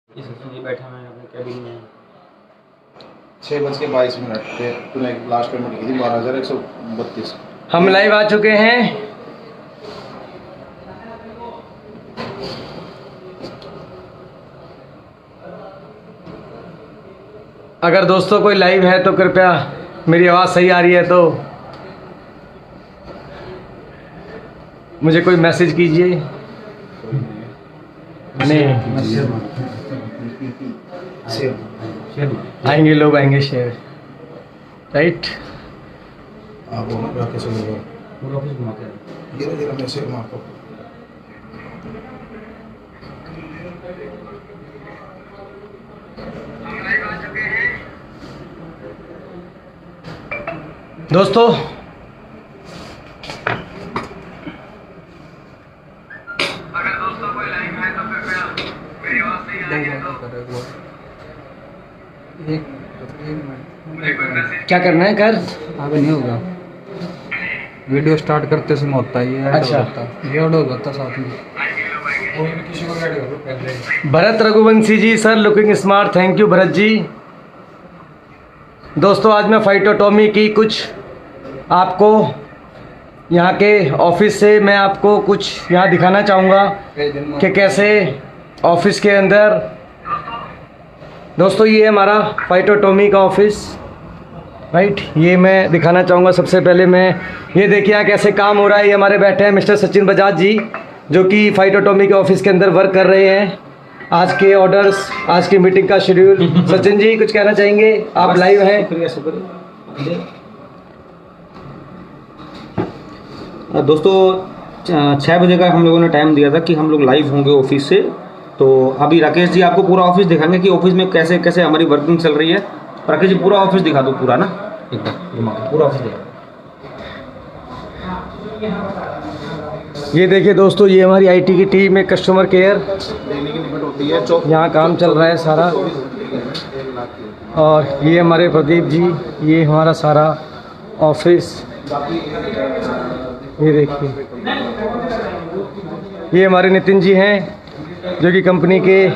ये बैठा मैं अपने कैबिन में। 6:22 पे तूने लास्ट पेमेंट की थी 12,132। हम लाइव आ चुके हैं। अगर दोस्तों कोई लाइव है तो कृपया, मेरी आवाज़ सही आ रही है तो मुझे कोई मैसेज कीजिए। नहीं आएंगे लोग, आएंगे शेयर, राइट। आप वो ना कैसे लोग पूरा ऑफिस घुमा के ये मैसेज मारको दोस्तों क्या करना है कर आगे नहीं होगा। वीडियो स्टार्ट करते समय होता है ये। अच्छा। ये ऑर्डर होता साथ में। Bharat Raghuvanshi ji, sir looking smart, thank you Bharat ji. दोस्तों आज मैं फाइटोटॉमी की कुछ आपको यहाँ के ऑफिस से मैं आपको कुछ यहाँ दिखाना चाहूँगा कि कैसे ऑफिस के अंदर। दोस्तों ये हमारा फाइटोटॉमी का ऑफिस, राइट। ये मैं दिखाना चाहूँगा। सबसे पहले मैं ये देखिए यहाँ कैसे काम हो रहा है। ये हमारे बैठे हैं मिस्टर सचिन बजाज जी, जो कि फाइटोटॉमी के ऑफिस के अंदर वर्क कर रहे हैं। आज के ऑर्डर्स, आज की मीटिंग का शेड्यूल। सचिन जी कुछ कहना चाहेंगे? आप लाइव हैं। दोस्तों 6 बजे का हम लोगों ने टाइम दिया था कि हम लोग लाइव होंगे ऑफिस से। तो अभी राकेश जी आपको पूरा ऑफिस दिखाएंगे कि ऑफिस में कैसे कैसे हमारी वर्किंग चल रही है। राकेश जी पूरा ऑफिस दिखा दो, पूरा ना एक बार पूरा ऑफिस दिखा। ये देखिए दोस्तों, ये हमारी आईटी की टीम है, कस्टमर केयर। डेली की लिमिट होती है यहाँ काम चल रहा है सारा। और ये हमारे प्रदीप जी, ये हमारा सारा ऑफिस। ये देखिए ये हमारे नितिन जी हैं, जो कि कंपनी के।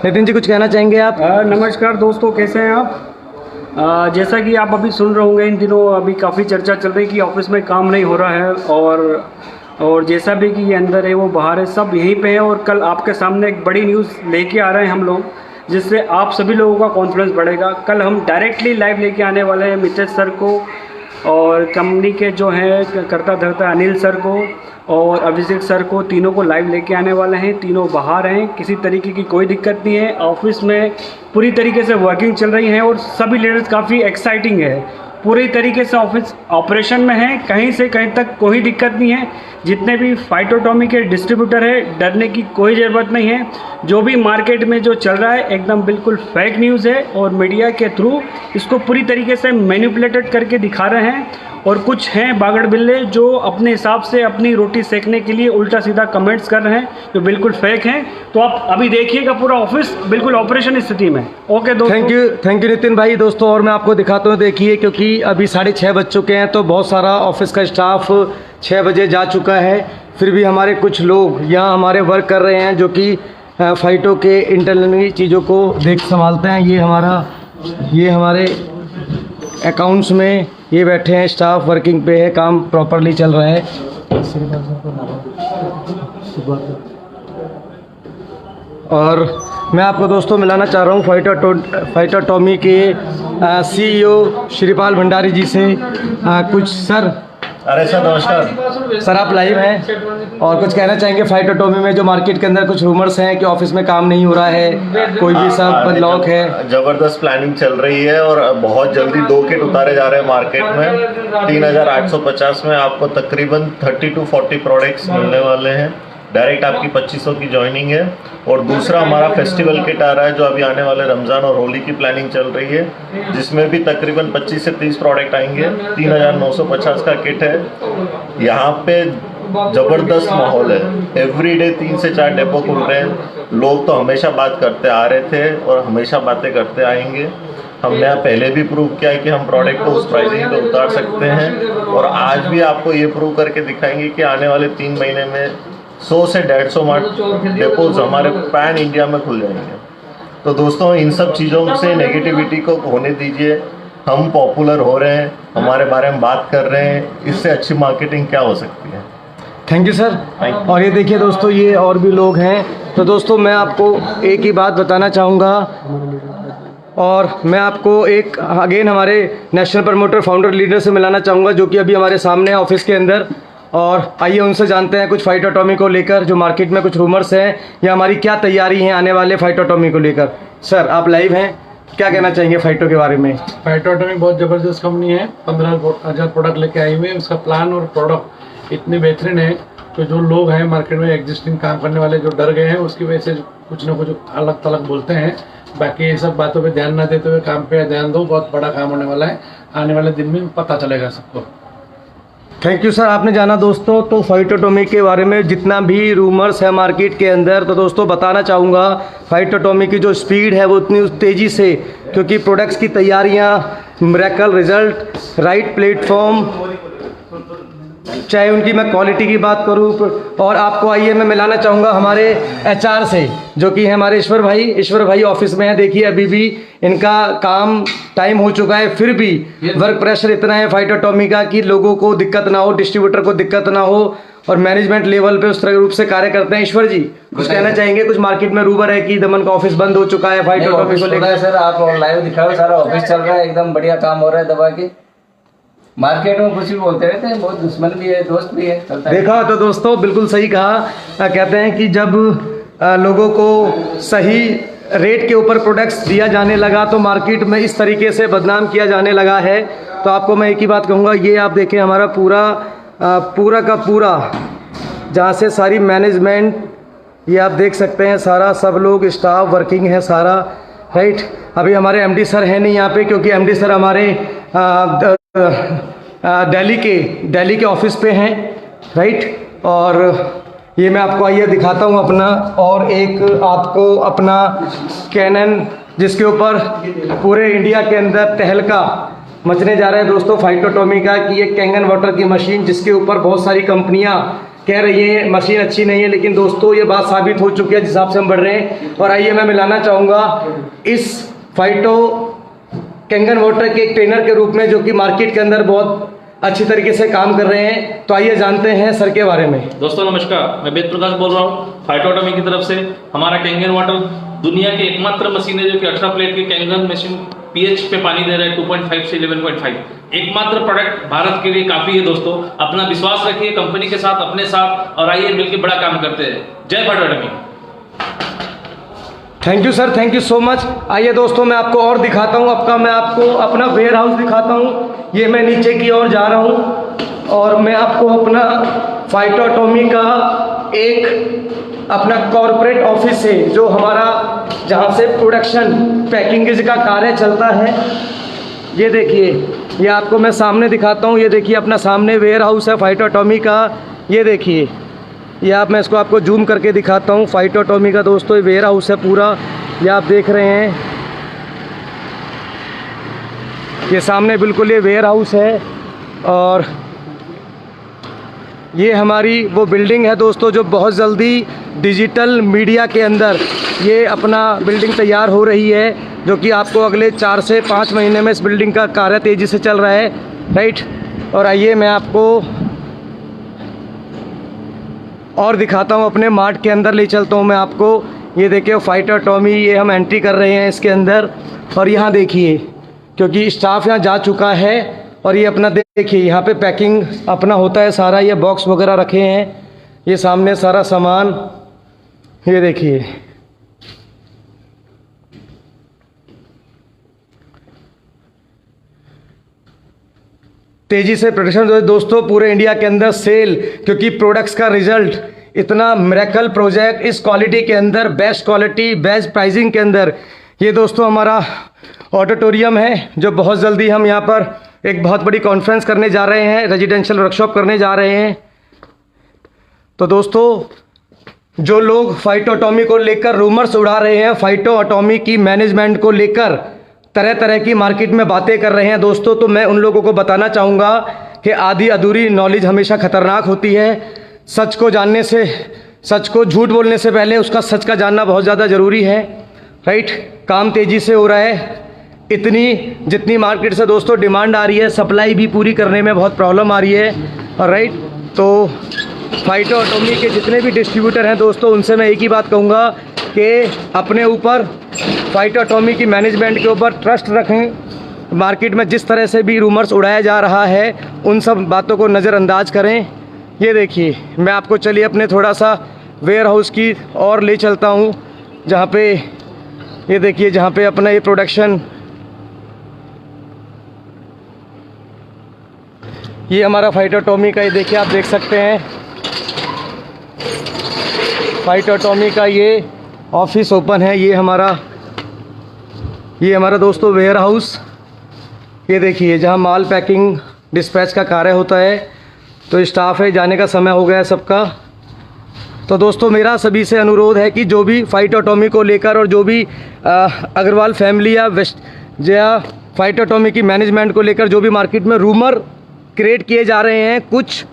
नितिन जी कुछ कहना चाहेंगे आप? नमस्कार दोस्तों, कैसे हैं आप? जैसा कि आप अभी सुन रहे होंगे, इन दिनों अभी काफ़ी चर्चा चल रही है कि ऑफिस में काम नहीं हो रहा है। और जैसा भी कि ये अंदर है वो बाहर है, सब यहीं पे है। और कल आपके सामने एक बड़ी न्यूज़ लेके आ रहे हैं हम लोग, जिससे आप सभी लोगों का कॉन्फिडेंस बढ़ेगा। कल हम डायरेक्टली लाइव लेके आने वाले हैं मितेश सर को, और कंपनी के जो हैं करता धरता अनिल सर को और अभिषेक सर को, तीनों को लाइव लेके आने वाले हैं। तीनों बाहर हैं, किसी तरीके की कोई दिक्कत नहीं है। ऑफिस में पूरी तरीके से वर्किंग चल रही है और सभी लीडर्स काफ़ी एक्साइटिंग है। पूरी तरीके से ऑफिस ऑपरेशन में है, कहीं से कहीं तक कोई दिक्कत नहीं है। जितने भी फाइटोटॉमी के डिस्ट्रीब्यूटर है, डरने की कोई ज़रूरत नहीं है। जो भी मार्केट में जो चल रहा है एकदम बिल्कुल फेक न्यूज़ है, और मीडिया के थ्रू इसको पूरी तरीके से मैनिपुलेटेड करके दिखा रहे हैं। और कुछ हैं बागड़ बिल्ले जो अपने हिसाब से अपनी रोटी सेकने के लिए उल्टा सीधा कमेंट्स कर रहे हैं, जो बिल्कुल फेक हैं। तो आप अभी देखिएगा, पूरा ऑफिस बिल्कुल ऑपरेशन स्थिति में। ओके दोस्तों, थैंक यू नितिन भाई। दोस्तों और मैं आपको दिखाता हूँ, देखिए, क्योंकि अभी 6:30 बज चुके हैं, तो बहुत सारा ऑफिस का स्टाफ 6 बजे जा चुका है। फिर भी हमारे कुछ लोग यहाँ हमारे वर्क कर रहे हैं, जो कि फाइटो के इंटरनली चीज़ों को संभालते हैं। ये हमारे अकाउंट्स में ये बैठे हैं, स्टाफ वर्किंग पे है, काम प्रॉपरली चल रहा है। और मैं आपको दोस्तों मिलाना चाह रहा हूँ फाइटोटॉमी के CEO श्रीपाल भंडारी जी से। कुछ सर। अरे सर नमस्कार सर, आप लाइव हैं और कुछ कहना चाहेंगे फाइटोटॉमी में जो मार्केट के अंदर कुछ रूमर्स हैं कि ऑफिस में काम नहीं हो रहा है, कोई भी सब लॉक है। जबरदस्त प्लानिंग चल रही है और बहुत जल्दी 2 किट उतारे जा रहे हैं मार्केट में। 3850 में आपको तकरीबन 30 to 40 प्रोडक्ट्स मिलने वाले हैं। डायरेक्ट आपकी 2500 की ज्वाइनिंग है। और दूसरा हमारा फेस्टिवल किट आ रहा है, जो अभी आने वाले रमज़ान और होली की प्लानिंग चल रही है, जिसमें भी तकरीबन 25 से 30 प्रोडक्ट आएंगे। 3950 का किट है। यहाँ पे ज़बरदस्त माहौल है। एवरीडे 3 से 4 डेपो खुल रहे हैं। लोग तो हमेशा बात करते आ रहे थे और हमेशा बातें करते आएंगे। हमने यहाँ पहले भी प्रूव किया है कि हम प्रोडक्ट को उस प्राइसिंग पे उतार सकते हैं, और आज भी आपको ये प्रूव करके दिखाएंगे कि आने वाले 3 महीने में 100 से 150 डेपोज हमारे पैन इंडिया में खुल जाएंगे। तो दोस्तों इन सब चीज़ों से नेगेटिविटी को होने दीजिए। हम पॉपुलर हो रहे हैं, हमारे बारे में बात कर रहे हैं, इससे अच्छी मार्केटिंग क्या हो सकती है। Thank you sir. और ये देखिए दोस्तों, ये और भी लोग हैं। तो दोस्तों मैं आपको एक ही बात बताना चाहूँगा, और मैं आपको एक अगेन हमारे नेशनल प्रमोटर फाउंडर लीडर से मिलाना चाहूँगा, जो कि अभी हमारे सामने है ऑफिस के अंदर। और आइए उनसे जानते हैं कुछ फाइट एटॉमी को लेकर, जो मार्केट में कुछ रूमर्स हैं या हमारी क्या तैयारी है आने वाले फाइट एटॉमी को लेकर। सर आप लाइव हैं, क्या कहना चाहेंगे फाइटो के बारे में? फाइटो एटॉमिक बहुत ज़बरदस्त कंपनी है, 15,000 प्रोडक्ट लेके आई हुई है। उसका प्लान और प्रोडक्ट इतने बेहतरीन है कि जो लोग हैं मार्केट में एग्जिस्टिंग काम करने वाले जो डर गए हैं, उसकी वजह से कुछ ना कुछ अलग तलग बोलते हैं। बाकी ये सब बातों पे ध्यान ना देते हुए काम पे ध्यान दो, बहुत बड़ा काम होने वाला है। आने वाले दिन में पता चलेगा सबको। Thank you sir. आपने जाना दोस्तों तो फाइट एटॉमिक के बारे में जितना भी रूमर्स है मार्केट के अंदर। तो दोस्तों बताना चाहूँगा, फाइट एटॉमिक की जो स्पीड है वो उतनी तेज़ी से, क्योंकि प्रोडक्ट्स की तैयारियाँ, मिरेकल रिजल्ट, राइट प्लेटफॉर्म, चाहे उनकी मैं क्वालिटी की बात करूँ। और आपको आइए मैं मिलाना चाहूँगा हमारे एचआर से, जो कि है हमारे ईश्वर भाई। ईश्वर भाई ऑफिस में है, देखिए अभी भी इनका काम टाइम हो चुका है, फिर भी वर्क प्रेशर इतना है फाइट एटॉमी का कि लोगों को दिक्कत ना हो, डिस्ट्रीब्यूटर को दिक्कत ना हो, और मैनेजमेंट लेवल पे उस तरह रूप से कार्य करते हैं। ईश्वर जी कुछ कहना चाहेंगे? कुछ मार्केट में रूमर है कि दमन का ऑफिस बंद हो चुका है फाइट एटॉमी को लेकर। सर आप लाइव दिखाओ, सारा ऑफिस चल रहा है, एकदम बढ़िया काम हो रहा है दबा के। मार्केट में कुछ भी बोलते रहते हैं, बहुत दुश्मन भी है, दोस्त भी है, देखा तो दोस्तों बिल्कुल सही कहा। कहते हैं कि जब लोगों को सही रेट के ऊपर प्रोडक्ट्स दिया जाने लगा तो मार्केट में इस तरीके से बदनाम किया जाने लगा है। तो आपको मैं एक ही बात कहूँगा, ये आप देखें हमारा पूरा का पूरा, जहाँ से सारी मैनेजमेंट, ये आप देख सकते हैं सारा सब लोग स्टाफ वर्किंग है सारा, राइट। अभी हमारे एमडी सर हैं नहीं यहाँ पे, क्योंकि एमडी सर हमारे दिल्ली के ऑफिस पे हैं, राइट। और ये मैं आपको आइए दिखाता हूँ अपना, और एक आपको अपना कैनन, जिसके ऊपर पूरे इंडिया के अंदर तहलका मचने जा रहा है दोस्तों फाइट एटॉमी का, कि ये कैंगन वाटर की मशीन, जिसके ऊपर बहुत सारी कंपनियाँ कह रही है मशीन अच्छी नहीं है, लेकिन दोस्तों ये बात साबित हो चुकी है जिस हिसाब से हम बढ़ रहे हैं। और आइए मैं मिलाना चाहूँगा इस फाइटो कैंगन वाटर के एक ट्रेनर के रूप में, जो कि मार्केट के अंदर बहुत अच्छी तरीके से काम कर रहे हैं। तो आइए जानते हैं सर के बारे में। दोस्तों नमस्कार, मैं वेद प्रकाश बोल रहा हूँ फाइटो एटॉमी की तरफ से। हमारा कैंगन वाटर दुनिया की एकमात्र मशीन है जो कि 18 प्लेट की कैंगन मशीन पीएच पे पानी दे रहा है 2.5 से 11.5। एकमात्र प्रोडक्ट भारत के लिए काफ़ी है दोस्तों। अपना विश्वास रखिए कंपनी के साथ, अपने साथ, और आइए मिलकर बड़ा काम करते हैं। जय phyto एटॉमी। Thank you sir, thank you so much. आइए दोस्तों मैं आपको और दिखाता हूँ, मैं आपको अपना वेयर हाउस दिखाता हूँ। ये मैं नीचे की ओर जा रहा हूँ, और मैं आपको अपना फाइटो एटॉमी का एक अपना कॉर्पोरेट ऑफिस है, जो हमारा जहाँ से प्रोडक्शन पैकिंग का कार्य चलता है। ये देखिए, ये आपको मैं सामने दिखाता हूँ। ये देखिए अपना सामने वेयर हाउस है फाइटो एटॉमी का। ये देखिए, ये मैं इसको आपको जूम करके दिखाता हूँ। फाइटो एटॉमी का दोस्तों ये वेयर हाउस है पूरा, ये आप देख रहे हैं। ये सामने बिल्कुल ये वेयर हाउस है, और ये हमारी वो बिल्डिंग है दोस्तों, जो बहुत जल्दी डिजिटल मीडिया के अंदर ये अपना बिल्डिंग तैयार हो रही है, जो कि आपको अगले 4 से 5 महीने में इस बिल्डिंग का कार्य तेज़ी से चल रहा है, राइट। और आइए मैं आपको और दिखाता हूँ, अपने मार्ट के अंदर ले चलता हूँ मैं आपको। ये देखिए फाइटो एटॉमी, ये हम एंट्री कर रहे हैं इसके अंदर, और यहाँ देखिए क्योंकि स्टाफ यहाँ जा चुका है, और ये अपना देखिए यहाँ पे पैकिंग अपना होता है सारा। ये बॉक्स वगैरह रखे हैं, ये सामने सारा सामान, ये देखिए। तेज़ी से प्रोडक्शन जो है दोस्तों पूरे इंडिया के अंदर सेल, क्योंकि प्रोडक्ट्स का रिजल्ट इतना मिरेकल प्रोजेक्ट इस क्वालिटी के अंदर, बेस्ट क्वालिटी बेस्ट प्राइसिंग के अंदर। ये दोस्तों हमारा ऑडिटोरियम है, जो बहुत जल्दी हम यहाँ पर एक बहुत बड़ी कॉन्फ्रेंस करने जा रहे हैं, रेजिडेंशियल वर्कशॉप करने जा रहे हैं। तो दोस्तों जो लोग फाइटो एटॉमी को लेकर रूमर्स उड़ा रहे हैं, फाइटो एटॉमी की मैनेजमेंट को लेकर तरह तरह की मार्केट में बातें कर रहे हैं दोस्तों, तो मैं उन लोगों को बताना चाहूँगा कि आधी अधूरी नॉलेज हमेशा ख़तरनाक होती है। सच को जानने से, सच को झूठ बोलने से पहले उसका सच का जानना बहुत ज़्यादा ज़रूरी है, राइट। काम तेज़ी से हो रहा है। इतनी जितनी मार्केट से दोस्तों डिमांड आ रही है, सप्लाई भी पूरी करने में बहुत प्रॉब्लम आ रही है। राइट, तो फाइटो एटॉमी के जितने भी डिस्ट्रीब्यूटर हैं दोस्तों, उनसे मैं एक ही बात कहूँगा कि अपने ऊपर फाइटो एटॉमी की मैनेजमेंट के ऊपर ट्रस्ट रखें। मार्केट में जिस तरह से भी रूमर्स उड़ाया जा रहा है, उन सब बातों को नज़रअंदाज करें। ये देखिए, मैं आपको चलिए अपने थोड़ा सा वेयर हाउस की और ले चलता हूँ, जहाँ पे ये देखिए, जहाँ पे अपना ये प्रोडक्शन, ये हमारा फाइटो एटॉमी का, ये देखिए आप देख सकते हैं फाइटो एटॉमी का ये ऑफिस ओपन है। ये हमारा दोस्तों वेयर हाउस, ये देखिए जहाँ माल पैकिंग डिस्पैच का कार्य होता है। तो स्टाफ है, जाने का समय हो गया है सबका। तो दोस्तों मेरा सभी से अनुरोध है कि जो भी फाइटो एटॉमी को लेकर और जो भी अग्रवाल फैमिली या फाइटो एटॉमी की मैनेजमेंट को लेकर जो भी मार्केट में रूमर क्रिएट किए जा रहे हैं कुछ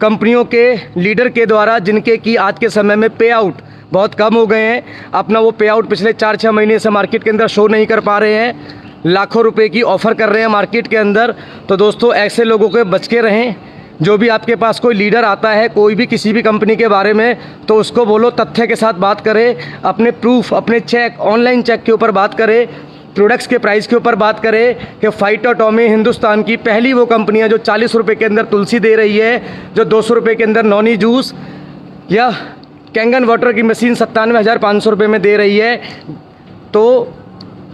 कंपनियों के लीडर के द्वारा, जिनके कि आज के समय में पे आउट बहुत कम हो गए हैं, अपना वो पे आउट पिछले 4-6 महीने से मार्केट के अंदर शो नहीं कर पा रहे हैं, लाखों रुपए की ऑफ़र कर रहे हैं मार्केट के अंदर। तो दोस्तों ऐसे लोगों के बच के रहें। जो भी आपके पास कोई लीडर आता है कोई भी किसी भी कंपनी के बारे में, तो उसको बोलो तथ्य के साथ बात करे, अपने प्रूफ, अपने चेक, ऑनलाइन चेक के ऊपर बात करे, प्रोडक्ट्स के प्राइस के ऊपर बात करें कि फाइटो एटॉमी हिंदुस्तान की पहली वो कंपनी है जो 40 रुपये के अंदर तुलसी दे रही है, जो 200 रुपये के अंदर नॉनी जूस या कैंगन वाटर की मशीन 97,500 रुपये में दे रही है। तो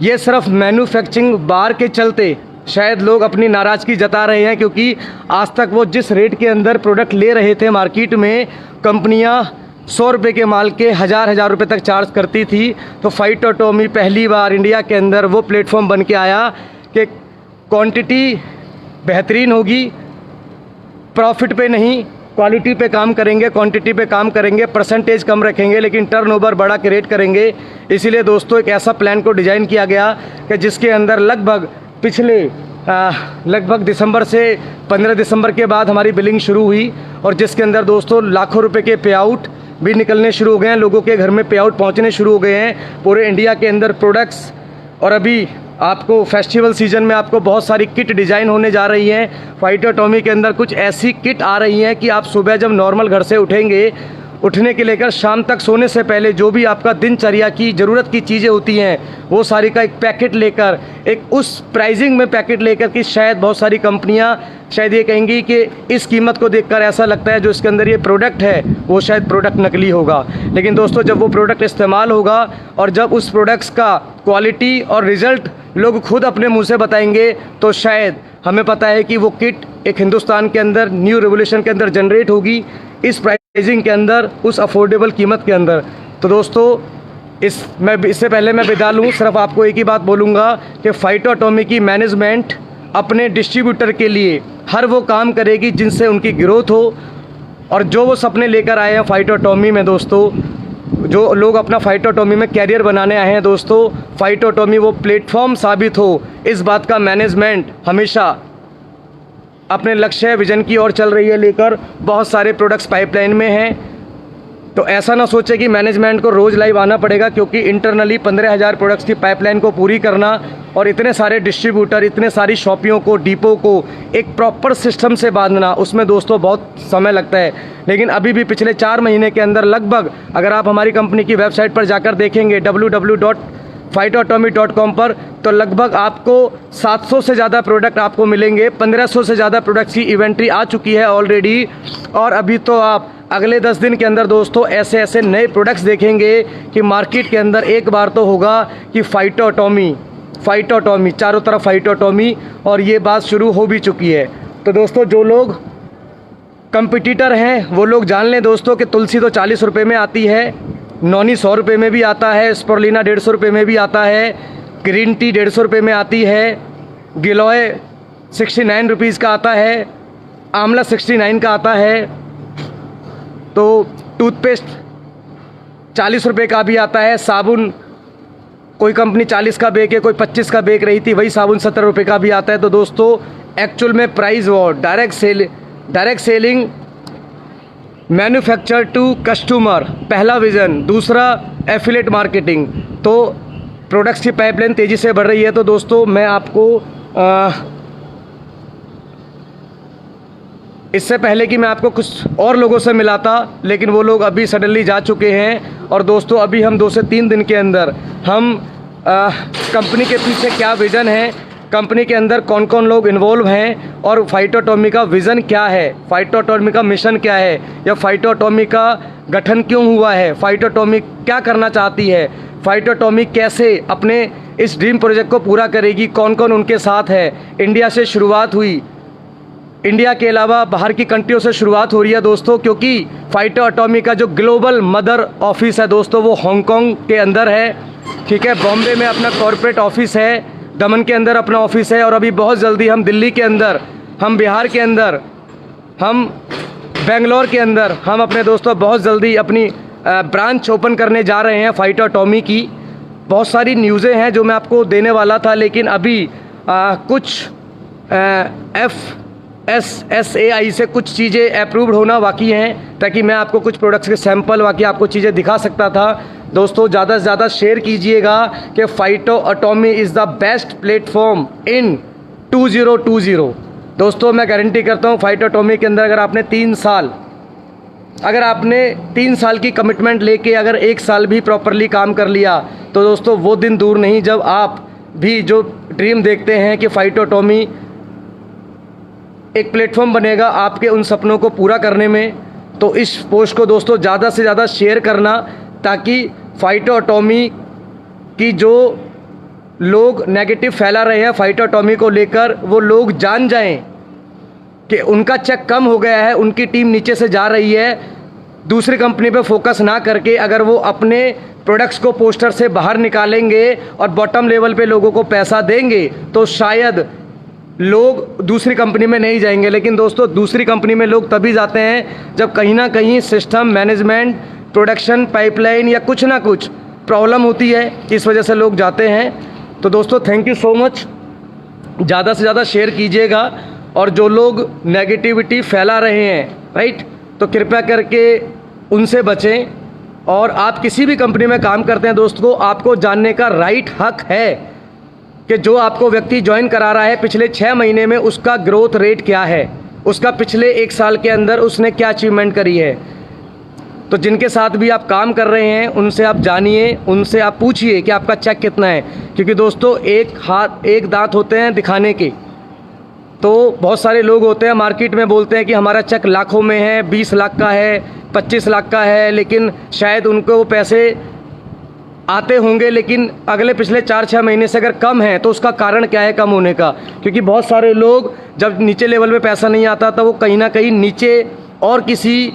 ये सिर्फ मैन्युफैक्चरिंग बार के चलते शायद लोग अपनी नाराज़गी जता रहे हैं, क्योंकि आज तक वो जिस रेट के अंदर प्रोडक्ट ले रहे थे मार्केट में, कंपनियां 100 रुपये के माल के हज़ार रुपये तक चार्ज करती थी। तो फाइटो एटॉमी पहली बार इंडिया के अंदर वो प्लेटफॉर्म बन के आया कि क्वांटिटी बेहतरीन होगी, प्रॉफिट पे नहीं, क्वालिटी पे काम करेंगे, क्वांटिटी पे काम करेंगे, परसेंटेज कम रखेंगे लेकिन टर्नओवर बड़ा क्रिएट करेंगे। इसीलिए दोस्तों एक ऐसा प्लान को डिज़ाइन किया गया कि जिसके अंदर लगभग दिसंबर से 15 दिसंबर के बाद हमारी बिलिंग शुरू हुई, और जिसके अंदर दोस्तों लाखों रुपए के पे आउट भी निकलने शुरू हो गए हैं, लोगों के घर में पे आउट पहुँचने शुरू हो गए हैं पूरे इंडिया के अंदर प्रोडक्ट्स। और अभी आपको फेस्टिवल सीजन में आपको बहुत सारी किट डिज़ाइन होने जा रही हैं। फाइटो एटॉमी के अंदर कुछ ऐसी किट आ रही हैं कि आप सुबह जब नॉर्मल घर से उठेंगे, उठने के लेकर शाम तक सोने से पहले जो भी आपका दिनचर्या की ज़रूरत की चीज़ें होती हैं, वो सारी का एक पैकेट लेकर, एक उस प्राइसिंग में पैकेट लेकर कि शायद बहुत सारी कंपनियां शायद ये कहेंगी कि इस कीमत को देखकर ऐसा लगता है जो इसके अंदर ये प्रोडक्ट है वो शायद प्रोडक्ट नकली होगा। लेकिन दोस्तों जब वो प्रोडक्ट इस्तेमाल होगा और जब उस प्रोडक्ट्स का क्वालिटी और रिज़ल्ट लोग खुद अपने मुँह से बताएंगे, तो शायद हमें पता है कि वो किट एक हिंदुस्तान के अंदर न्यू रेवोल्यूशन के अंदर जनरेट होगी, इस प्राइसिंग के अंदर, उस अफोर्डेबल कीमत के अंदर। तो दोस्तों इससे पहले मैं विदा लूँ, सिर्फ आपको एक ही बात बोलूँगा कि फाइटो एटॉमी की मैनेजमेंट अपने डिस्ट्रीब्यूटर के लिए हर वो काम करेगी जिनसे उनकी ग्रोथ हो, और जो वो सपने लेकर आए हैं फाइटो एटॉमी में दोस्तों, जो लोग अपना फाइटो एटॉमी में कैरियर बनाने आए हैं दोस्तों, फाइटो एटॉमी वो प्लेटफॉर्म साबित हो, इस बात का मैनेजमेंट हमेशा अपने लक्ष्य विजन की ओर चल रही है लेकर। बहुत सारे प्रोडक्ट्स पाइपलाइन में हैं, तो ऐसा ना सोचे कि मैनेजमेंट को रोज़ लाइव आना पड़ेगा, क्योंकि इंटरनली 15,000 प्रोडक्ट्स की पाइपलाइन को पूरी करना और इतने सारे डिस्ट्रीब्यूटर, इतने सारी शॉपियों को, डिपो को एक प्रॉपर सिस्टम से बांधना, उसमें दोस्तों बहुत समय लगता है। लेकिन अभी भी पिछले 4 महीने के अंदर लगभग, अगर आप हमारी कंपनी की वेबसाइट पर जाकर देखेंगे www.phytoatomy.com पर, तो लगभग आपको 700 से ज़्यादा प्रोडक्ट आपको मिलेंगे। 1500 से ज़्यादा प्रोडक्ट्स की इन्वेंट्री आ चुकी है ऑलरेडी, और अभी तो आप अगले 10 दिन के अंदर दोस्तों ऐसे ऐसे नए प्रोडक्ट्स देखेंगे कि मार्केट के अंदर एक बार तो होगा कि फाइटो एटॉमी, चारों तरफ फाइटो एटॉमी, और ये बात शुरू हो भी चुकी है। तो दोस्तों जो लोग कंपटीटर हैं वो लोग जान लें दोस्तों कि तुलसी तो 40 रुपये में आती है, नॉनी 100 रुपये में भी आता है, स्पोरुलिना 150 रुपये में भी आता है, ग्रीन टी 150 रुपये में आती है, गिलोय 69 रुपीज़ का आता है, आंवला 69 का आता है, तो टूथपेस्ट 40 रुपये का भी आता है, साबुन कोई कंपनी 40 का बेच है, कोई 25 का बेच रही थी, वही साबुन 70 रुपये का भी आता है। तो दोस्तों एक्चुअल में price war, direct selling, manufacture to customer, पहला विज़न, दूसरा एफिलेट मार्केटिंग। तो प्रोडक्ट्स की पाइपलाइन तेज़ी से बढ़ रही है। तो दोस्तों मैं आपको इससे पहले कि मैं आपको कुछ और लोगों से मिलाता, लेकिन वो लोग अभी सडनली जा चुके हैं। और दोस्तों अभी हम 2 से 3 दिन के अंदर हम कंपनी के पीछे क्या विज़न है, कंपनी के अंदर कौन कौन लोग इन्वॉल्व हैं और फाइटो एटॉमी का विज़न क्या है, फाइटो एटॉमी का मिशन क्या है, या फाइटो एटॉमी का गठन क्यों हुआ है, फाइटो एटॉमी क्या करना चाहती है, फाइटो एटॉमी कैसे अपने इस ड्रीम प्रोजेक्ट को पूरा करेगी, कौन कौन उनके साथ है। इंडिया से शुरुआत हुई, इंडिया के अलावा बाहर की कंट्रियों से शुरुआत हो रही है दोस्तों, क्योंकि फाइटो एटॉमी का जो ग्लोबल मदर ऑफिस है दोस्तों वो हांगकांग के अंदर है, ठीक है। बॉम्बे में अपना कॉर्पोरेट ऑफिस है, दमन के अंदर अपना ऑफिस है, और अभी बहुत जल्दी हम दिल्ली के अंदर, हम बिहार के अंदर, हम बेंगलोर के अंदर, हम अपने दोस्तों बहुत जल्दी अपनी ब्रांच ओपन करने जा रहे हैं फाइटो एटॉमी की। बहुत सारी न्यूज़ें हैं जो मैं आपको देने वाला था, लेकिन अभी कुछ FSSAI से कुछ चीज़ें अप्रूव्ड होना बाकी हैं, ताकि मैं आपको कुछ प्रोडक्ट्स के सैंपल बाकी आपको चीज़ें दिखा सकता था। दोस्तों ज़्यादा से ज़्यादा शेयर कीजिएगा कि phyto एटॉमी is the best platform इन 2020। दोस्तों मैं गारंटी करता हूँ फाइटो एटॉमी के अंदर अगर आपने 3 साल की कमिटमेंट लेके अगर 1 साल भी प्रॉपरली काम कर लिया, तो दोस्तों वो दिन दूर नहीं जब आप भी जो ड्रीम देखते हैं कि फाइटो एटॉमी एक प्लेटफॉर्म बनेगा आपके उन सपनों को पूरा करने में। तो इस पोस्ट को दोस्तों ज़्यादा से ज़्यादा शेयर करना, ताकि फाइटो एटॉमी की जो लोग नेगेटिव फैला रहे हैं फाइटो एटॉमी को लेकर, वो लोग जान जाएं कि उनका चेक कम हो गया है, उनकी टीम नीचे से जा रही है। दूसरी कंपनी पे फोकस ना करके अगर वो अपने प्रोडक्ट्स को पोस्टर से बाहर निकालेंगे और बॉटम लेवल पे लोगों को पैसा देंगे, तो शायद लोग दूसरी कंपनी में नहीं जाएंगे। लेकिन दोस्तों दूसरी कंपनी में लोग तभी जाते हैं जब कहीं ना कहीं सिस्टम, मैनेजमेंट, प्रोडक्शन, पाइपलाइन या कुछ ना कुछ प्रॉब्लम होती है, इस वजह से लोग जाते हैं। तो दोस्तों थैंक यू सो मच, ज़्यादा से ज़्यादा शेयर कीजिएगा। और जो लोग नेगेटिविटी फैला रहे हैं राइट, तो कृपया करके उनसे बचें। और आप किसी भी कंपनी में काम करते हैं दोस्तों, आपको जानने का राइट हक है कि जो आपको व्यक्ति ज्वाइन करा रहा है पिछले 6 महीने में उसका ग्रोथ रेट क्या है, उसका पिछले 1 साल के अंदर उसने क्या अचीवमेंट करी है। तो जिनके साथ भी आप काम कर रहे हैं उनसे आप जानिए, उनसे आप पूछिए कि आपका चेक कितना है। क्योंकि दोस्तों एक दांत होते हैं दिखाने के। तो बहुत सारे लोग होते हैं मार्केट में बोलते हैं कि हमारा चेक लाखों में है, 20 लाख का है, 25 लाख का है, लेकिन शायद उनको वो पैसे आते होंगे, लेकिन अगले पिछले 4-6 महीने से अगर कम है तो उसका कारण क्या है कम होने का। क्योंकि बहुत सारे लोग जब नीचे लेवल पे पैसा नहीं आता तो वो कहीं ना कहीं नीचे और किसी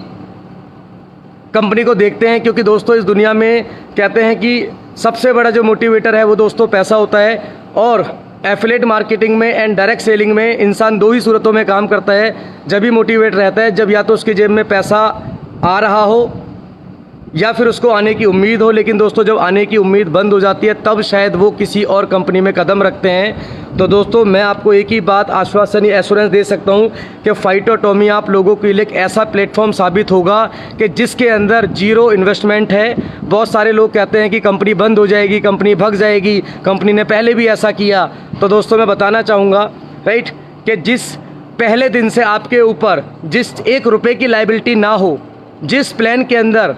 कंपनी को देखते हैं। क्योंकि दोस्तों इस दुनिया में कहते हैं कि सबसे बड़ा जो मोटिवेटर है वो दोस्तों पैसा होता है। और एफिलिएट मार्केटिंग में एंड डायरेक्ट सेलिंग में इंसान 2 ही सूरतों में काम करता है, जब भी मोटिवेट रहता है, जब या तो उसकी जेब में पैसा आ रहा हो या फिर उसको आने की उम्मीद हो। लेकिन दोस्तों जब आने की उम्मीद बंद हो जाती है तब शायद वो किसी और कंपनी में कदम रखते हैं। तो दोस्तों मैं आपको एक ही बात आश्वासन या एश्योरेंस दे सकता हूं कि फाइटो एटॉमी आप लोगों के लिए एक ऐसा प्लेटफॉर्म साबित होगा कि जिसके अंदर 0 इन्वेस्टमेंट है। बहुत सारे लोग कहते हैं कि कंपनी बंद हो जाएगी, कंपनी भग जाएगी, कंपनी ने पहले भी ऐसा किया। तो दोस्तों मैं बताना चाहूँगा राइट कि जिस पहले दिन से आपके ऊपर जिस 1 रुपये की लायबिलिटी ना हो, जिस प्लान के अंदर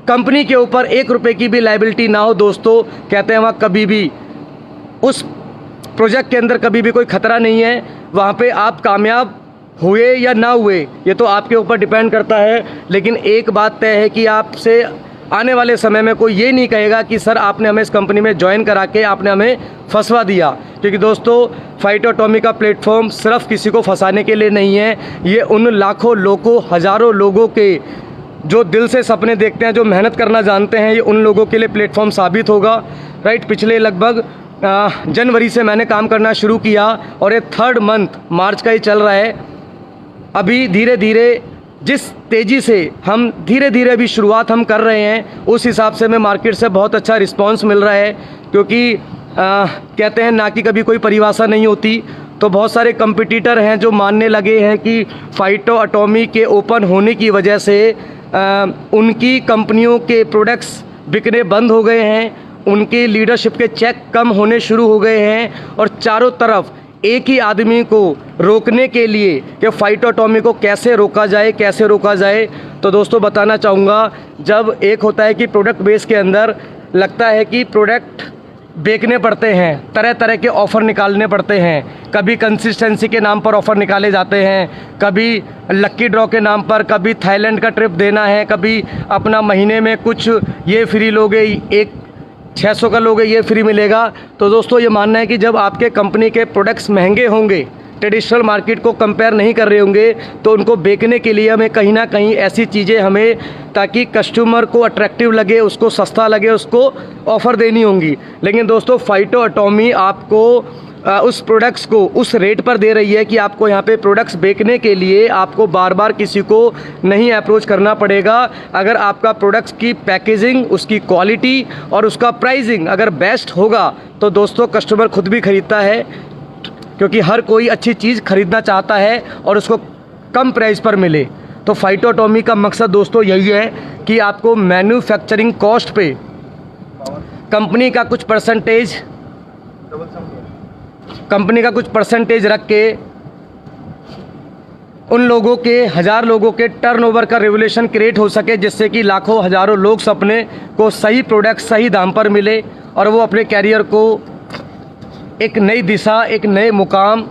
कंपनी के ऊपर 1 रुपये की भी लायबिलिटी ना हो, दोस्तों कहते हैं वहाँ कभी भी उस प्रोजेक्ट के अंदर कभी भी कोई ख़तरा नहीं है। वहाँ पे आप कामयाब हुए या ना हुए ये तो आपके ऊपर डिपेंड करता है। लेकिन एक बात तय है कि आपसे आने वाले समय में कोई ये नहीं कहेगा कि सर आपने हमें इस कंपनी में ज्वाइन करा के आपने हमें फंसवा दिया। क्योंकि दोस्तों फाइटो एटॉमी का प्लेटफॉर्म सिर्फ किसी को फंसाने के लिए नहीं है, ये उन लाखों लोगों, हज़ारों लोगों के जो दिल से सपने देखते हैं, जो मेहनत करना जानते हैं, ये उन लोगों के लिए प्लेटफॉर्म साबित होगा राइट। पिछले लगभग जनवरी से मैंने काम करना शुरू किया और ये 3rd मंथ मार्च का ही चल रहा है। अभी धीरे धीरे जिस तेज़ी से हम धीरे धीरे अभी शुरुआत हम कर रहे हैं, उस हिसाब से हमें मार्केट से बहुत अच्छा रिस्पांस मिल रहा है। क्योंकि कहते हैं ना कि कभी कोई परिभाषा नहीं होती। तो बहुत सारे कंपटीटर हैं जो मानने लगे हैं कि फाइटो एटॉमी के ओपन होने की वजह से उनकी कंपनियों के प्रोडक्ट्स बिकने बंद हो गए हैं उनकी लीडरशिप के चेक कम होने शुरू हो गए हैं और चारों तरफ एक ही आदमी को रोकने के लिए कि फाइटोटॉमी को कैसे रोका जाए। तो दोस्तों बताना चाहूँगा, जब एक होता है कि प्रोडक्ट बेस के अंदर लगता है कि प्रोडक्ट बेचने पड़ते हैं, तरह तरह के ऑफ़र निकालने पड़ते हैं, कभी कंसिस्टेंसी के नाम पर ऑफ़र निकाले जाते हैं, कभी लक्की ड्रॉ के नाम पर, कभी थाईलैंड का ट्रिप देना है, कभी अपना महीने में कुछ ये फ्री लोगे, एक 600 का लोगे ये फ्री मिलेगा। तो दोस्तों ये मानना है कि जब आपके कंपनी के प्रोडक्ट्स महंगे होंगे, ट्रेडिशनल मार्केट को कंपेयर नहीं कर रहे होंगे, तो उनको बेचने के लिए हमें कहीं ना कहीं ऐसी चीज़ें हमें, ताकि कस्टमर को अट्रैक्टिव लगे, उसको सस्ता लगे, उसको ऑफ़र देनी होंगी। लेकिन दोस्तों फाइटोटॉमी आपको उस प्रोडक्ट्स को उस रेट पर दे रही है कि आपको यहाँ पे प्रोडक्ट्स बेचने के लिए आपको बार बार किसी को नहीं अप्रोच करना पड़ेगा। अगर आपका प्रोडक्ट्स की पैकेजिंग, उसकी क्वालिटी और उसका प्राइसिंग अगर बेस्ट होगा तो दोस्तों कस्टमर खुद भी ख़रीदता है, क्योंकि हर कोई अच्छी चीज़ खरीदना चाहता है और उसको कम प्राइस पर मिले। तो फाइटोटॉमी का मकसद दोस्तों यही है कि आपको मैन्युफैक्चरिंग कॉस्ट पे कंपनी का कुछ परसेंटेज रख के उन लोगों के, 1000 लोगों के टर्नओवर का रेवोल्यूशन क्रिएट हो सके, जिससे कि लाखों हज़ारों लोग अपने को सही प्रोडक्ट सही दाम पर मिले और वो अपने कैरियर को एक नई दिशा, एक नए मुकाम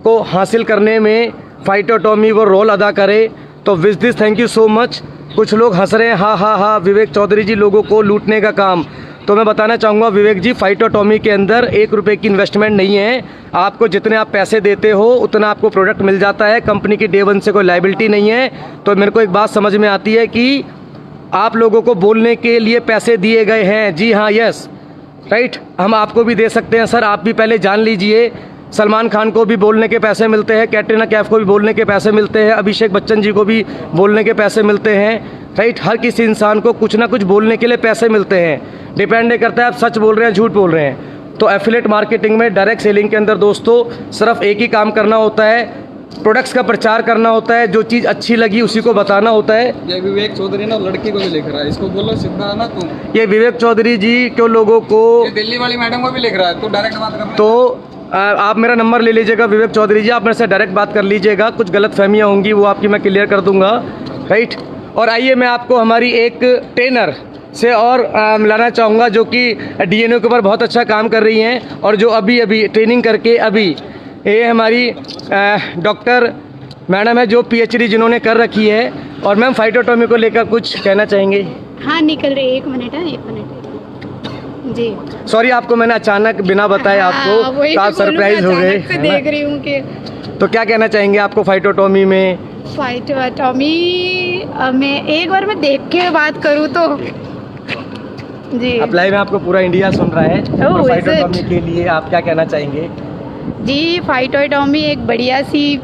को हासिल करने में फाइटोटॉमी वो रोल अदा करे। तो with this thank you so much. कुछ लोग हंस रहे हैं, हाँ विवेक चौधरी जी लोगों को लूटने का काम। तो मैं बताना चाहूँगा विवेक जी, फाइटोटॉमी के अंदर 1 रुपये की इन्वेस्टमेंट नहीं है। आपको जितने आप पैसे देते हो उतना आपको प्रोडक्ट मिल जाता है। कंपनी की डे 1 से कोई लायबिलिटी नहीं है। तो मेरे को एक बात समझ में आती है कि आप लोगों को बोलने के लिए पैसे दिए गए हैं। जी हाँ, यस राइट, हम आपको भी दे सकते हैं सर, आप भी पहले जान लीजिए। सलमान खान को भी बोलने के पैसे मिलते हैं, कैटरीना कैफ को भी बोलने के पैसे मिलते हैं, अभिषेक बच्चन जी को भी बोलने के पैसे मिलते हैं, राइट। हर किसी इंसान को कुछ ना कुछ बोलने के लिए पैसे मिलते हैं। डिपेंड नहीं करता है आप सच बोल रहे हैं झूठ बोल रहे हैं। तो एफिलिएट मार्केटिंग में, डायरेक्ट सेलिंग के अंदर दोस्तों सिर्फ एक ही काम करना होता है, प्रोडक्ट्स का प्रचार करना होता है, जो चीज़ अच्छी लगी उसी को बताना होता है। ये विवेक चौधरी ना लड़की को भी लिख रहा है, इसको बोलो सीधा ना तुम। ये विवेक चौधरी जी क्यों लोगों को, ये दिल्ली वाली मैडम को भी लिख रहा है, तो डायरेक्ट बात कर। तो आप मेरा नंबर ले लीजिएगा विवेक चौधरी जी, आप मेरे से डायरेक्ट बात कर लीजिएगा। कुछ गलत फहमियाँ होंगी वो आपकी मैं क्लियर कर दूंगा, राइट। और आइए मैं आपको हमारी एक ट्रेनर से और मिलाना चाहूँगा, जो कि डीएनओ के ऊपर बहुत अच्छा काम कर रही हैं और जो अभी ट्रेनिंग करके अभी ये हमारी डॉक्टर मैडम है, जो पीएचडी जिन्होंने कर रखी है। और मैम फाइटोटॉमी को लेकर कुछ कहना चाहेंगे? हाँ निकल रही, 1 मिनट है, 1 मिनट जी। सॉरी आपको मैंने अचानक बिना बताए आपको, तो आप सरप्राइज हो गए। देख रही हूँ कि तो क्या कहना चाहेंगे आपको फाइटोटॉमी में? फाइटोटॉमी में एक बार मैं देख के बात करूँ तो जी, अप्लाई में आपको पूरा इंडिया सुन रहा है। Oh, तो फाइटोटॉमी के लिए आप क्या कहना चाहेंगे? जी फाइटोटॉमी एक बढ़िया सी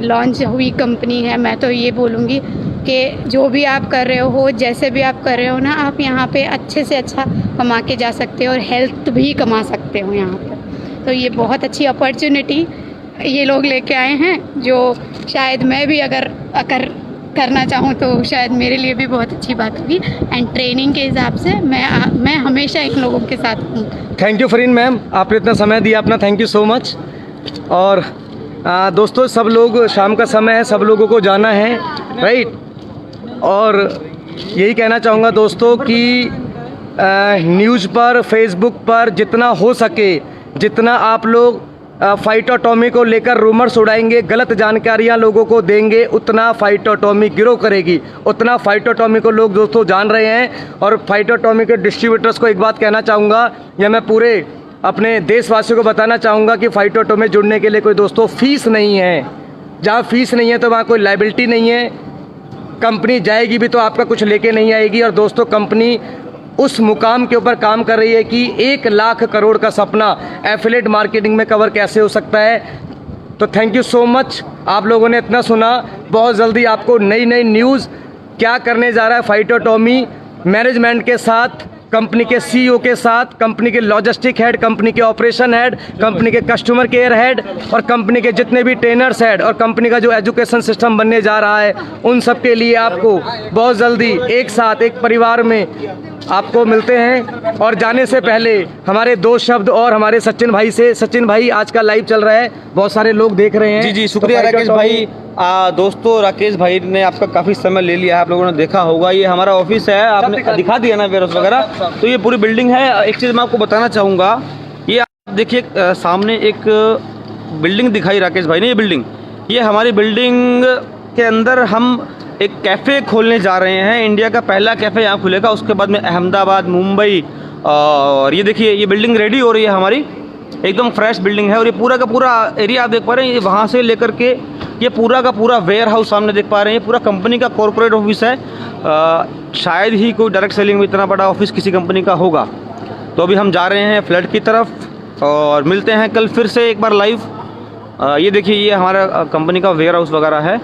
लॉन्च हुई कंपनी है। मैं तो ये बोलूँगी कि जो भी आप कर रहे हो, जैसे भी आप कर रहे हो ना, आप यहाँ पे अच्छे से अच्छा कमा के जा सकते हो और हेल्थ भी कमा सकते हो यहाँ पर। तो ये बहुत अच्छी अपॉर्चुनिटी ये लोग लेके आए हैं, जो शायद मैं भी अगर करना चाहूँ तो शायद मेरे लिए भी बहुत अच्छी बात होगी। एंड ट्रेनिंग के हिसाब से मैं हमेशा इन लोगों के साथ हूँ। थैंक यू फरीन मैम, आपने इतना समय दिया अपना, थैंक यू सो मच। और दोस्तों सब लोग, शाम का समय है, सब लोगों को जाना है, राइट। और यही कहना चाहूँगा दोस्तों कि न्यूज़ पर, फेसबुक पर जितना हो सके, जितना आप लोग फाइटोटॉमी को लेकर रूमर्स उड़ाएंगे, गलत जानकारियां लोगों को देंगे, उतना फाइटोटॉमी ग्रो करेगी, उतना फाइटोटॉमी को लोग दोस्तों जान रहे हैं। और फाइटोटॉमी के डिस्ट्रीब्यूटर्स को एक बात कहना चाहूँगा, या मैं पूरे अपने देशवासियों को बताना चाहूँगा कि फाइटोटॉमी जुड़ने के लिए कोई दोस्तों फीस नहीं है। जहाँ फीस नहीं है तो वहाँ कोई लायबिलिटी नहीं है। कंपनी जाएगी भी तो आपका कुछ लेके नहीं आएगी। और दोस्तों कंपनी उस मुकाम के ऊपर काम कर रही है कि 1 लाख करोड़ का सपना एफिलिएट मार्केटिंग में कवर कैसे हो सकता है। तो थैंक यू सो मच, आप लोगों ने इतना सुना। बहुत जल्दी आपको नई नई न्यूज़ क्या करने जा रहा है फाइटोटॉमी मैनेजमेंट के साथ, कंपनी के सीईओ के साथ, कंपनी के लॉजिस्टिक हेड, कंपनी के ऑपरेशन हेड, कंपनी के कस्टमर केयर हेड और कंपनी के जितने भी ट्रेनर्स हेड और कंपनी का जो एजुकेशन सिस्टम बनने जा रहा है, उन सब के लिए आपको बहुत जल्दी एक साथ एक परिवार में आपको मिलते हैं। और जाने से पहले हमारे दो शब्द और हमारे सचिन भाई से। सचिन भाई, आज का लाइव चल रहा है, बहुत सारे लोग देख रहे हैं। जी जी, शुक्रिया राकेश भाई। दोस्तों, राकेश भाई ने आपका काफ़ी समय ले लिया है, आप लोगों ने देखा होगा। ये हमारा ऑफिस है, आपने दिखा दिया ना वेयरहाउस वगैरह। तो ये पूरी बिल्डिंग है। एक चीज़ मैं आपको बताना चाहूँगा, ये आप देखिए सामने एक बिल्डिंग दिखाई राकेश भाई ने। ये बिल्डिंग, ये हमारी बिल्डिंग के अंदर हम एक कैफ़े खोलने जा रहे हैं। इंडिया का पहला कैफ़े यहाँ खुलेगा, उसके बाद में अहमदाबाद, मुंबई। और ये देखिए, ये बिल्डिंग रेडी हो रही है हमारी, एकदम फ्रेश बिल्डिंग है। और ये पूरा का पूरा एरिया आप देख पा रहे हैं, ये वहाँ से लेकर के ये पूरा का पूरा वेयर हाउस सामने देख पा रहे हैं। ये पूरा कंपनी का कॉर्पोरेट ऑफिस है। शायद ही कोई डायरेक्ट सेलिंग में इतना बड़ा ऑफिस किसी कंपनी का होगा। तो अभी हम जा रहे हैं फ्लैट की तरफ और मिलते हैं कल फिर से एक बार लाइव। ये देखिए, ये हमारा कंपनी का वेयर हाउस वगैरह है।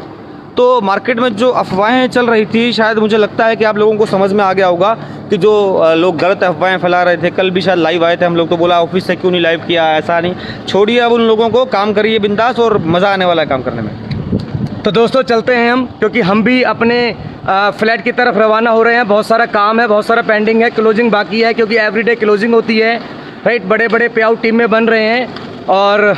तो मार्केट में जो अफवाहें चल रही थी, शायद मुझे लगता है कि आप लोगों को समझ में आ गया होगा कि जो लोग गलत अफवाहें फैला रहे थे। कल भी शायद लाइव आए थे हम लोग, तो बोला ऑफिस से क्यों नहीं लाइव किया, ऐसा नहीं। छोड़िए अब उन लोगों को, काम करिए बिंदास, और मज़ा आने वाला है काम करने में। तो दोस्तों चलते हैं हम, क्योंकि हम भी अपने फ्लैट की तरफ रवाना हो रहे हैं। बहुत सारा काम है, बहुत सारा पेंडिंग है, क्लोजिंग बाकी है, क्योंकि एवरीडे क्लोजिंग होती है, राइट। बड़े बड़े पे आउट टीम में बन रहे हैं। और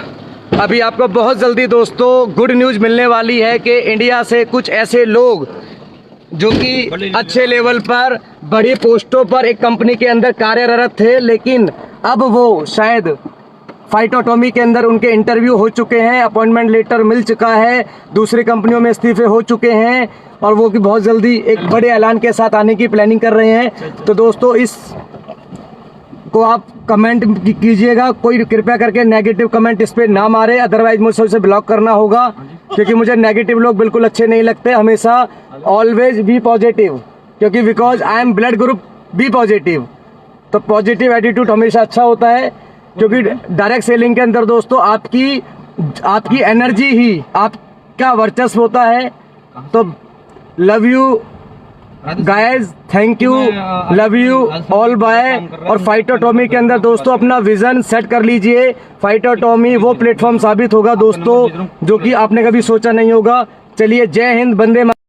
अभी आपको बहुत जल्दी दोस्तों गुड न्यूज़ मिलने वाली है कि इंडिया से कुछ ऐसे लोग जो कि अच्छे लेवल पर, बड़ी पोस्टों पर एक कंपनी के अंदर कार्यरत थे, लेकिन अब वो शायद फाइटोटॉमी के अंदर उनके इंटरव्यू हो चुके हैं, अपॉइंटमेंट लेटर मिल चुका है, दूसरी कंपनियों में इस्तीफे हो चुके हैं, और वो कि बहुत जल्दी एक बड़े ऐलान के साथ आने की प्लानिंग कर रहे हैं। तो दोस्तों, इस को आप कमेंट कीजिएगा, कोई कृपया करके नेगेटिव कमेंट इस पे ना मारे, अदरवाइज मुझे उसे ब्लॉक करना होगा, क्योंकि मुझे नेगेटिव लोग बिल्कुल अच्छे नहीं लगते। हमेशा ऑलवेज बी पॉजिटिव, क्योंकि because I am blood group B positive. तो पॉजिटिव एटीट्यूड हमेशा अच्छा होता है, क्योंकि डायरेक्ट सेलिंग के अंदर दोस्तों आपकी एनर्जी ही आपका वर्चस्व होता है। तो love you guys, thank you, love you all bye. और फाइटोटॉमी के अंदर दोस्तों अपना विजन सेट कर लीजिए। फाइटोटॉमी वो प्लेटफॉर्म साबित होगा दोस्तों जो कि आपने कभी सोचा नहीं होगा। चलिए, जय हिंद, वंदे मातरम।